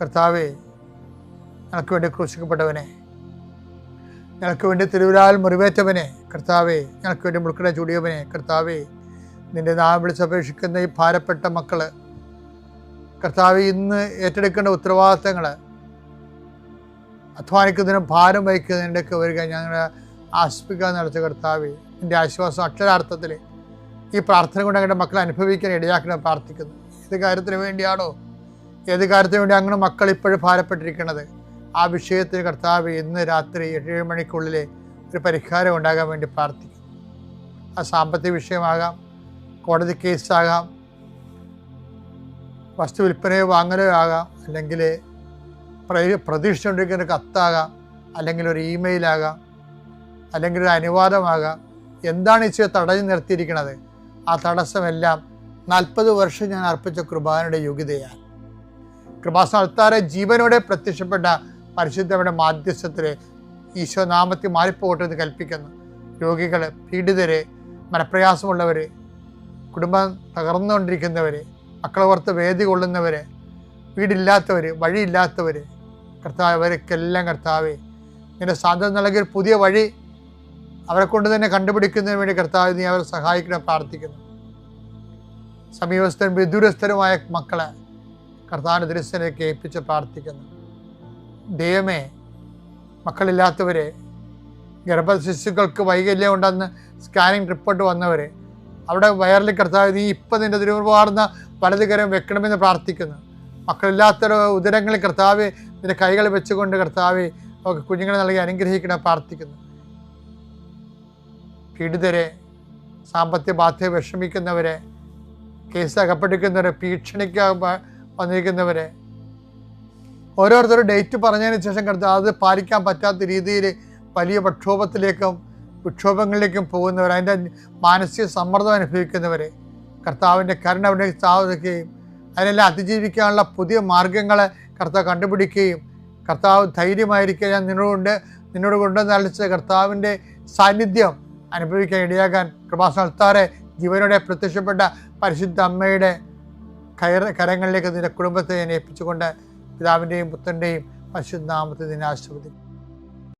കർത്താവേ, ഞങ്ങൾക്ക് വേണ്ടി ക്രൂശിക്കപ്പെട്ടവനെ, ഞങ്ങൾക്ക് വേണ്ടി തിരുവിലാൽ മുറിവേറ്റവനെ, കർത്താവേ, ഞങ്ങൾക്ക് വേണ്ടി മുൾക്കട ചൂടിയവനെ, കർത്താവേ, നിന്റെ നാമം വിളിച്ചപേക്ഷിക്കുന്ന ഈ ഭാരപ്പെട്ട മക്കള്, കർത്താവേ, ഇന്ന് ഏറ്റെടുക്കേണ്ട ഉത്തരവാദിത്തങ്ങൾ, അധ്വാനിക്കുന്നതിനും ഭാരം വഹിക്കുന്നതിൻ്റെയൊക്കെ വരിക ഞങ്ങളെ ആശ്വസിപ്പിക്കാൻ നടച്ച കർത്താവേ, നിൻ്റെ ആശ്വാസം അക്ഷരാർത്ഥത്തിൽ ഈ പ്രാർത്ഥന കൊണ്ട് ഞങ്ങളുടെ മക്കളെ അനുഭവിക്കാൻ ഇടയാക്കണം പ്രാർത്ഥിക്കുന്നു. ഏത് കാര്യത്തിന് വേണ്ടിയാണോ, ഏത് കാര്യത്തിന് വേണ്ടി അങ്ങനെ മക്കൾ ഇപ്പോഴും ഭാരപ്പെട്ടിരിക്കുന്നത്, ആ വിഷയത്തിൽ കർത്താവ് ഇന്ന് രാത്രി 7 മണിക്കുള്ളിൽ ഒരു പരിഹാരം ഉണ്ടാകാൻ വേണ്ടി പ്രാർത്ഥിക്കുന്നു. ആ സാമ്പത്തിക വിഷയമാകാം, കോടതി കേസാകാം, വസ്തു വിൽപ്പനയോ വാങ്ങലോ ആകാം, അല്ലെങ്കിൽ പ്രതീക്ഷിച്ചുകൊണ്ടിരിക്കുന്ന കത്താകാം, അല്ലെങ്കിൽ ഒരു ഇമെയിലാകാം, അല്ലെങ്കിൽ ഒരു അനുവാദമാകാം. എന്താണ് ഈശോ തടഞ്ഞു നിർത്തിയിരിക്കുന്നത്? ആ തടസ്സമെല്ലാം 40 വർഷം ഞാൻ അർപ്പിച്ച കൃപാനയുടെ യോഗ്യതയാണ്. കൃപാസ്ഥാനത്താറെ ജീവനോടെ പ്രത്യക്ഷപ്പെട്ട പരിശുദ്ധയുടെ മാധ്യസ്ഥത്തിൽ ഈശോ നാമത്തിൽ മാറിപ്പോകട്ടെ എന്ന് കൽപ്പിക്കുന്നു. രോഗികൾ, പീഡിതരെ, മനപ്രയാസമുള്ളവർ, കുടുംബം തകർന്നുകൊണ്ടിരിക്കുന്നവർ, മക്കളെ ഓർത്ത് വേദി കൊള്ളുന്നവർ, വീടില്ലാത്തവർ, വഴിയില്ലാത്തവർ, കർത്താവ്, അവർക്കെല്ലാം കർത്താവേ, നിന്റെ സാധ്യത നൽകിയ പുതിയ വഴി അവരെ കൊണ്ട് തന്നെ കണ്ടുപിടിക്കുന്നതിന് വേണ്ടി കർത്താവ് നീ അവരെ സഹായിക്കണം പ്രാർത്ഥിക്കുന്നു. സമീപസ്ഥരും വിദൂരസ്ഥരുമായ മക്കളെ കർത്താവിൻ്റെ ദൃശ്യത്തിലേക്ക് ഏൽപ്പിച്ച് പ്രാർത്ഥിക്കുന്നു. ദൈവമേ, മക്കളില്ലാത്തവരെ, ഗർഭശിശുക്കൾക്ക് വൈകല്യം ഉണ്ടെന്ന് സ്കാനിങ് റിപ്പോർട്ട് വന്നവരെ, അവിടെ വയറിൽ കർത്താവ് നീ ഇപ്പം നിൻ്റെ തിരുമുറുവാർന്ന വലതുകരം വെക്കണമെന്ന് പ്രാർത്ഥിക്കുന്നു. മക്കളില്ലാത്ത ഉദരങ്ങളിൽ കർത്താവ് നിന്റെ കൈകൾ വെച്ചുകൊണ്ട് കർത്താവ് അവർക്ക് കുഞ്ഞുങ്ങളെ നൽകി അനുഗ്രഹിക്കണം പ്രാർത്ഥിക്കുന്നു. പീഡിതരെ, സാമ്പത്തിക ബാധ്യത വിഷമിക്കുന്നവരെ, കേസ് അകപ്പെട്ടിരിക്കുന്നവരെ, ഭീഷണിക്ക് വന്നിരിക്കുന്നവരെ, ഓരോരുത്തരും ഡേറ്റ് പറഞ്ഞതിന് ശേഷം കർത്താവ് അത് പാലിക്കാൻ പറ്റാത്ത രീതിയിൽ വലിയ വിക്ഷോഭങ്ങളിലേക്കും പോകുന്നവർ, അതിൻ്റെ മാനസിക സമ്മർദ്ദം അനുഭവിക്കുന്നവരെ കർത്താവിൻ്റെ കരുണ അവിടെ സ്ഥാപിക്കുകയും അതിനെല്ലാം അതിജീവിക്കാനുള്ള പുതിയ മാർഗങ്ങളെ കർത്താവ് കണ്ടുപിടിക്കുകയും കർത്താവ് ധൈര്യമായിരിക്കുക ഞാൻ നിന്നോട് കൊണ്ടുവന്ന് അളിച്ച കർത്താവിൻ്റെ സാന്നിധ്യം അനുഭവിക്കാൻ ഇടയാകാൻ കൃപാസ്ഥാനത്താറെ ജീവനോടെ പ്രത്യക്ഷപ്പെട്ട പരിശുദ്ധ അമ്മയുടെ കരങ്ങളിലേക്ക് നിന്റെ കുടുംബത്തെ ഞാൻ ഏൽപ്പിച്ചുകൊണ്ട് പിതാവിൻ്റെയും പുത്രൻ്റെയും പരിശുദ്ധ നാമത്തിൽ നിന്നെ ആശീർവദിക്കും.